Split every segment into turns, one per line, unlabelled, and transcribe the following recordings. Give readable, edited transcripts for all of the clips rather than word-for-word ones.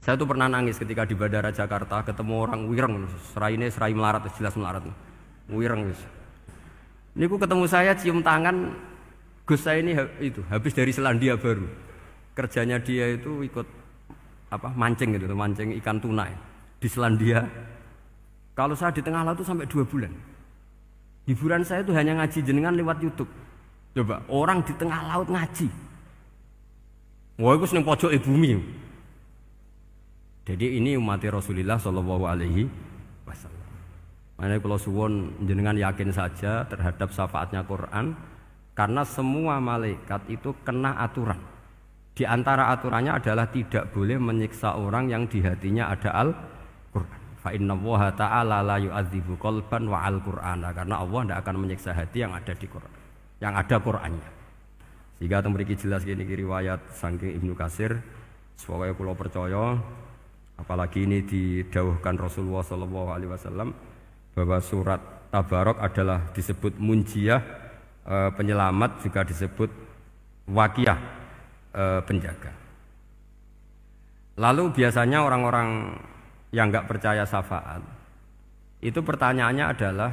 Saya tuh pernah nangis ketika di Bandara Jakarta ketemu orang wireng, serainya serai melarat, jelas melarat. Wireng. Ini aku ketemu saya cium tangan, Gus saya ini itu habis dari Selandia Baru. Kerjanya dia itu ikut mancing gitu, mancing ikan tuna di Selandia. Kalau saya di tengah laut itu sampai 2 bulan. Hiburan saya itu hanya ngaji jenengan lewat YouTube. Coba orang di tengah laut ngaji. Wah, itu seneng pojok bumi. Jadi ini umat Rasulullah Shallallahu Alaihi Wasallam. Makanya kalau suwon jenengan yakin saja terhadap syafaatnya Quran, karena semua malaikat itu kena aturan. Di antara aturannya adalah tidak boleh menyiksa orang yang di hatinya ada Al-Quran. Fa inna Allaha ta'ala la yu'adzibu qalban wa al-Qur'ana, karena Allah tidak akan menyiksa hati yang ada di Quran, yang ada Qurannya. Sehingga memiliki jelas gini riwayat saking Ibnu Katsir, supaya kula percaya. Apalagi ini didawuhkan Rasulullah SAW bahwa surat Tabarok adalah disebut munjiyah, penyelamat, juga disebut wakiyah, penjaga. Lalu biasanya orang-orang yang nggak percaya syafaat itu pertanyaannya adalah,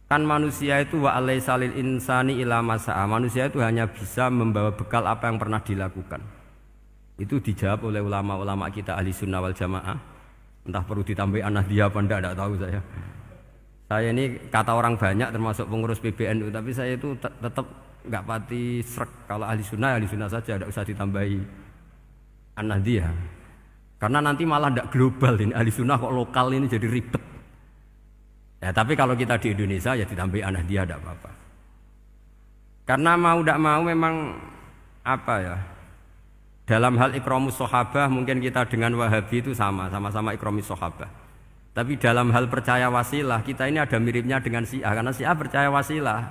kan manusia itu wa alaisa lil insani ila masa'a, manusia itu hanya bisa membawa bekal apa yang pernah dilakukan. Itu dijawab oleh ulama-ulama kita ahli sunnah wal jamaah. Entah perlu ditambahi anahdia apa enggak tahu saya. Saya ini kata orang banyak termasuk pengurus PBNU, tapi saya itu tetap enggak pati srek. Kalau ahli sunnah saja, enggak usah ditambahi anahdia. Karena nanti malah enggak global ini, ahli sunnah kok lokal ini jadi ribet. Ya, tapi kalau kita di Indonesia ya ditambahi anahdia enggak apa-apa. Karena mau enggak mau memang dalam hal ikramus sahabah mungkin kita dengan Wahabi itu sama-sama ikramus sahabah. Tapi dalam hal percaya wasilah kita ini ada miripnya dengan Syiah, karena Syiah percaya wasilah,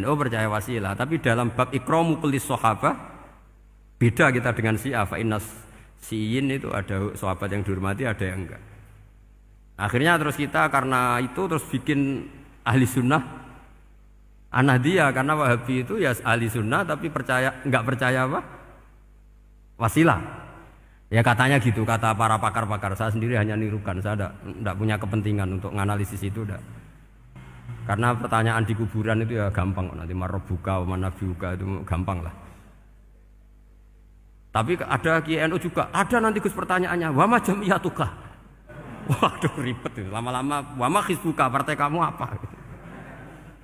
NU percaya wasilah. Tapi dalam bab ikramu kulis sahabah beda kita dengan Syiah. Fa innas Syiin itu ada sahabat yang dihormati, ada yang enggak. Akhirnya terus kita karena itu terus bikin ahli sunnah Anadiyah, karena Wahabi itu ya ahli sunnah tapi enggak percaya wasilah. Ya katanya gitu, kata para pakar-pakar. Saya sendiri hanya nirukan, saya tidak punya kepentingan untuk menganalisis itu. Karena pertanyaan di kuburan itu ya gampang, nanti marbuka manabiuka itu gampang lah. Tapi ada KNU juga, ada nanti Gus pertanyaannya, wama jamiyatuka. Waduh ribet itu, lama-lama wama hizbuka, partai kamu apa?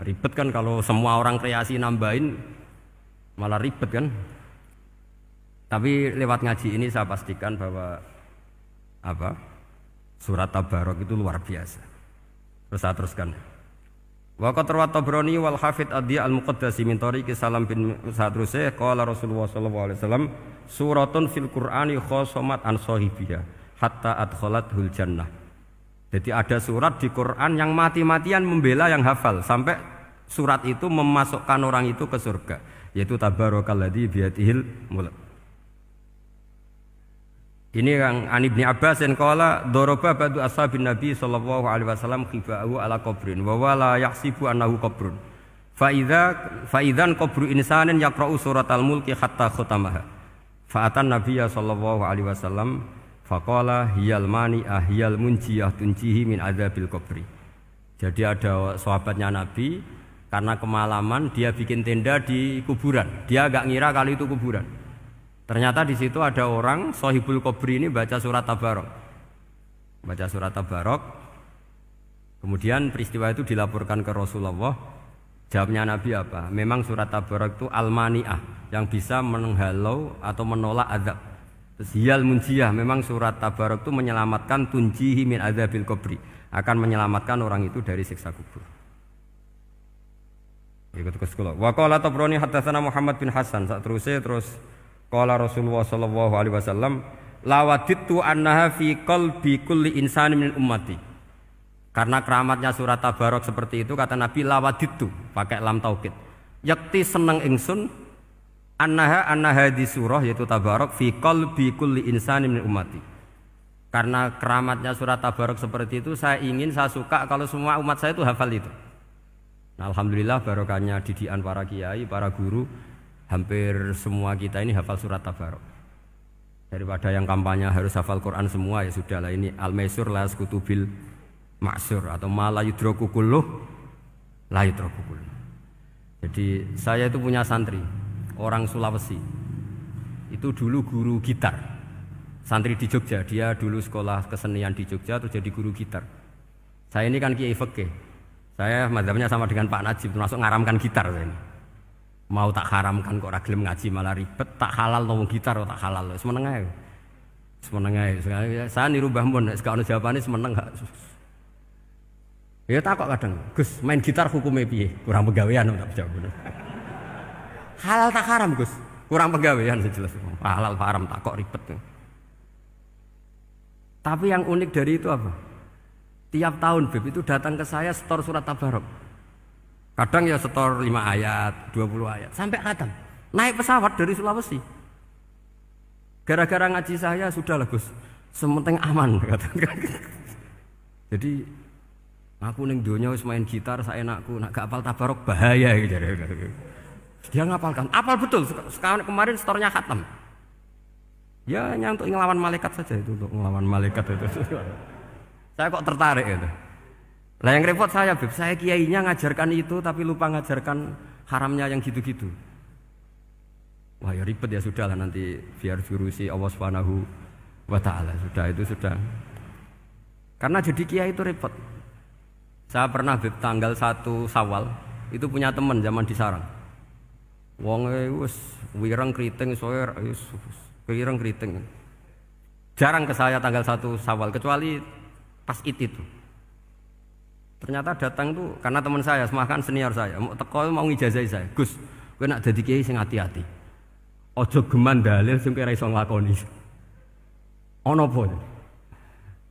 Ribet kan kalau semua orang kreasi nambahin, malah ribet kan. Tapi lewat ngaji ini saya pastikan bahwa surat Tabarok itu luar biasa. Terus saya teruskan. Wa qad rawat Tabrani wal Hafidz Ad-Diya al-Muqaddasi min tariqi Salam bin Sadrusih qala Rasulullah sallallahu alaihi wasallam suratun fil Qur'ani khosomat an sahibiha hatta adkhalathul jannah. Jadi ada surat di Quran yang mati-matian membela yang hafal sampai surat itu memasukkan orang itu ke surga, yaitu Tabarakalladzi biyadihil mulk. Ini yang An Ibni Abbas yang qala daraba ba'du ashabin Nabi sallallahu alaihi wasallam khifa'u ala qabrin wa wala yahsibu annahu qabrun. Fa idzan qabru insanin yaqra'u suratal mulki hatta khatamaha. Fa atan Nabiyya sallallahu alaihi wasallam faqala hiyal mani'ah hiyal munjiyah tunjihi min adzabil qabri. Jadi ada sahabatnya Nabi, karena kemalaman dia bikin tenda di kuburan. Dia agak ngira kalau itu kuburan. Ternyata di situ ada orang Sohibul Qabri ini baca surat Tabarok. Baca surat Tabarok. Kemudian peristiwa itu dilaporkan ke Rasulullah. Jawabnya Nabi apa? Memang surat Tabarok itu al-mani'ah, yang bisa menghalau atau menolak azab. Terus hiyal munjiyah, memang surat Tabarok itu menyelamatkan tunjihi min adzabil qabri, akan menyelamatkan orang itu dari siksa kubur. Ikut ke sekolah. Wa qala Tabrani haddatsana Muhammad bin Hasan. Terus qala Rasulullah sallallahu alaihi wasallam lawadittu annaha fi qalbi kulli insanin min ummati. Karena keramatnya surat Tabarok seperti itu, kata Nabi lawadittu pakai lam taukid. Yakti seneng ingsun annaha di surah yaitu Tabarok fi qalbi kulli insanin min ummati. Karena keramatnya surat Tabarok seperti itu, saya suka kalau semua umat saya itu hafal itu. Nah, alhamdulillah barokahnya didikan para kiai, para guru, hampir semua kita ini hafal surat Tabarok. Daripada yang kampanye harus hafal Quran semua, ya sudahlah, ini al-maisur la yasqutu bil ma'sur, atau ma la yudraku kulluh la yudraku kulluh. Jadi saya itu punya santri orang Sulawesi. Itu dulu guru gitar. Santri di Jogja, dia dulu sekolah kesenian di Jogja terus jadi guru gitar. Saya ini kan kiai fikih. Saya mazhabnya sama dengan Pak Najib, termasuk ngaramkan gitar saya ini. Mau tak haramkan kok ora gelem ngaji malah ribet, tak halal ngomong gitar kok tak halal. Semeneng ae. Semeneng ae. Saya niru Mbah Mun, nek ono jawabane semeneng gak. Ya takok kadang, Gus, main gitar hukumnya piye? Kurang pegawaian tak jawab. Halal tak haram, Gus? Kurang pegawaian sejelas. Halal haram takok ribet. Tapi yang unik dari itu apa? Tiap tahun Beb itu datang ke saya setor surat Tabarok. Kadang ya setor 5 ayat, 20 ayat, sampai khatam. Naik pesawat dari Sulawesi. Gara-gara ngaji saya, sudahlah Gus, sementing aman. Jadi, aku ning donya wis main gitar saenakku, nak gak apal Tabarok bahaya gitu. Dia ngapalkan, apal betul. Sekarang kemarin setornya khatam. Ya hanya untuk ngelawan malaikat saja itu, untuk ngelawan malaikat itu. Saya kok tertarik gitu. Lah yang repot saya, Beb, saya kiainya ngajarkan itu tapi lupa ngajarkan haramnya yang gitu-gitu. Wah ya ribet ya, sudahlah nanti biar diurusi Allah Subhanahu wa taala. Sudah itu sudah. Karena jadi kiai itu repot. Saya pernah Beb tanggal 1 Syawal itu punya teman zaman di Sarang. Wong wis wireng kriting soer wis wireng kriting. Jarang ke saya tanggal 1 Syawal kecuali pas itu. Ternyata datang tuh karena teman saya, semakan senior saya, mau teko mau ngijazah saya. Gus, kowe nak dadi kiai sing hati-hati. Aja geman dalil sing ora iso nglakoni. Ono apa?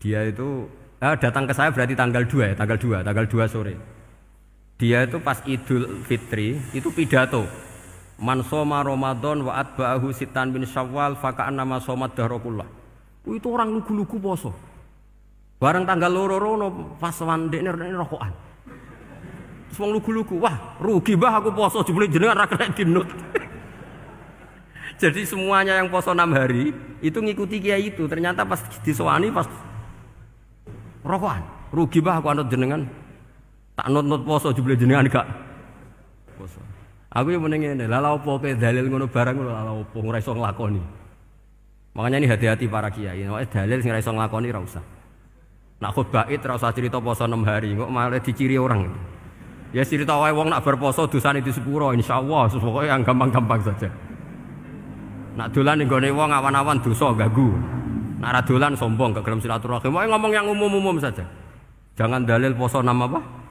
Dia itu datang ke saya berarti tanggal 2 ya, tanggal 2 sore. Dia itu pas Idul Fitri itu pidato. Man shoma Ramadan wa atba'ahu sitan bin Syawal fa ka'annama shoma dahrakullah. Itu orang lugu-lugu poso. Bareng tanggal loro-loro pas wandekne rokokan. Wong lugu-lugu, wah rugi mbah aku poso jebule jenengan ra kena dinut. Jadi semuanya yang poso 6 hari itu ngikuti kiai itu. Ternyata pas disowani pas rokokan. Rugi mbah aku anut jenengan. Tak nut-nut poso jebule jenengan gak poso. Aku yo meneng ngene, lha opo kowe dalil ngono barang ngono lha opo ora iso nglakoni. Makanya ini hati-hati para kiai, nek dalil sing ora iso nglakoni ra usah. Nak khutbah id ora usah cerita poso 6 hari, kok malah diciri orang. Ya cerita wae wong nak berposo dosane di sepuro insyaallah, pokoke yang gampang-gampang saja. Nak dolan ning gone wong awan-awan dosa ganggu. Nak ra dolan sombong gak gelem silaturahim. Wae ngomong yang umum-umum saja. Jangan dalil poso 6 apa?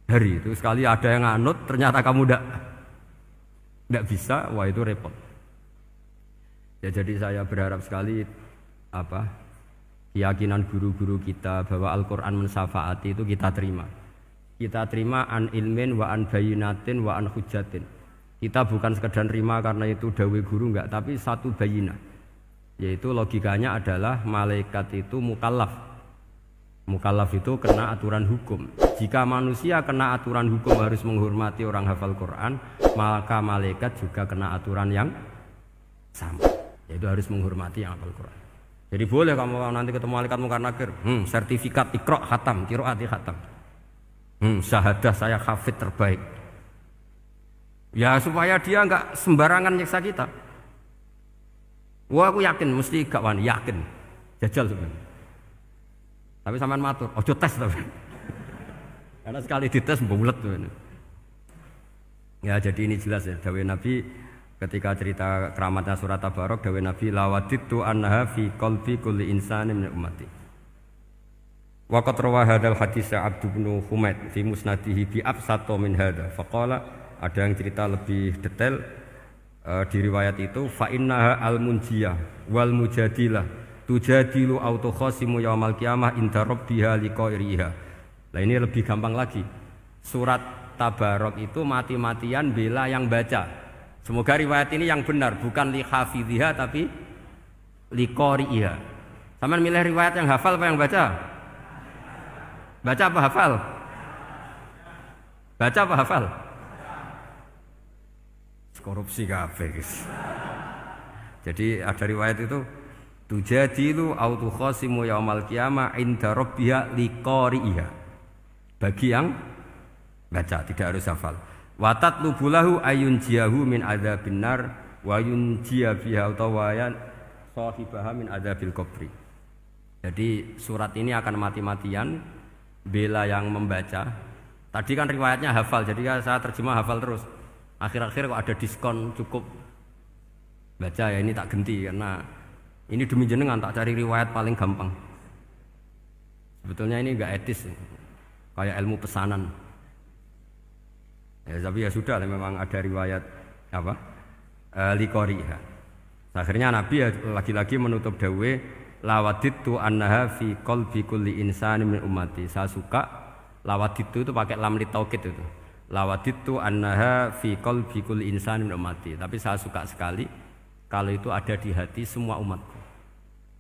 Hari itu sekali ada yang nganut ternyata kamu ndak bisa, wah itu repot. Ya jadi saya berharap sekali keyakinan guru-guru kita bahwa Al-Quran mensyafaati itu kita terima. Kita terima an ilmin wa an bayinatin wa an hujatin. Kita bukan sekedar terima karena itu dawe guru enggak, tapi satu bayinah. Yaitu logikanya adalah malaikat itu mukallaf. Mukallaf itu kena aturan hukum. Jika manusia kena aturan hukum harus menghormati orang hafal Quran, maka malaikat juga kena aturan yang sama. Yaitu harus menghormati yang hafal Quran. Jadi boleh kamu nanti ketemu malaikat mungkar nakir, sertifikat Iqra khatam, qiraati khatam. Syahadah saya hafid terbaik. Ya supaya dia enggak sembarangan nyiksa kita. Wah aku yakin mesti gak wani, yakin. Jajal sebenarnya. Tapi sampean matur, ojo tes tapi. Karena sekali dites bulet tuh. Ya jadi ini jelas ya, dawuh Nabi ketika cerita keramatnya surat Tabarok, dawuh Nabi lawaditu annaha fi qalbi kulli insanin min ummati. Wa qad rawa hadzal hadits Abdu bin Humaid fi musnadihi bi absato min hadza. Faqala ada yang cerita lebih detail di riwayat itu fa innaha al munjiyah wal mujadilah tujadilu auto khasimu yaumal qiyamah inda rabbiha liqairiha. Nah ini lebih gampang lagi. Surat Tabarok itu mati-matian bela yang baca. Semoga riwayat ini yang benar, bukan li hafidhiha tapi li qari'iha. Sampeyan milih riwayat yang hafal apa yang baca? Baca apa hafal? Baca apa hafal? Korupsi kabeh, guys. Jadi ada riwayat itu tujadilu au tukhasimu yaumal qiyamah inda rabbiha liqari'iha. Bagi yang baca tidak harus hafal. Wa tatlubu lahu ayunjiyahu min adzabin nar wa yunjiya biha utawayan sahibaha min adzabil qabri. Jadi surat ini akan mati-matian bela yang membaca. Tadi kan riwayatnya hafal, jadi saya terjemah hafal terus. Akhir-akhir kok ada diskon cukup baca ya, ini tak ganti karena ini demi jenengan tak cari riwayat paling gampang. Sebetulnya ini enggak etis, kayak ilmu pesanan. Ya, tapi ya sudah, memang ada riwayat apa? Liqariha. Akhirnya Nabi ya lagi-lagi menutup dawe lawaditu annaha fi qalbi kulli insani min ummati. Saya suka lawaditu itu pakai lam li taukid itu. Lawaditu annaha fi qalbi kulli insani min ummati. Tapi saya suka sekali kalau itu ada di hati semua umatku.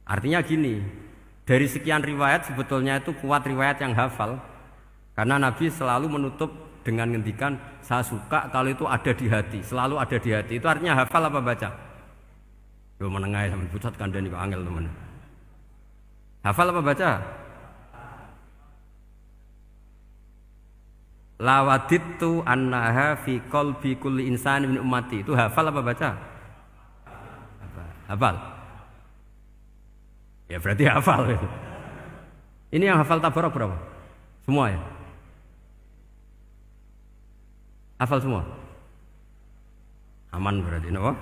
Artinya gini, dari sekian riwayat sebetulnya itu kuat riwayat yang hafal. Karena Nabi selalu menutup dengan ngendikan saya suka kalau itu ada di hati, selalu ada di hati. Itu artinya hafal apa baca? Yo menengah sampean pucat kandhani kok angel teman. Hafal apa baca? Lawaditu annaha fi qalbi kulli insani min ummati. Itu hafal apa baca? Hafal. Ya berarti hafal. Ini yang hafal tabarok berapa? Semua ya? Hafal semua? Aman berarti, no?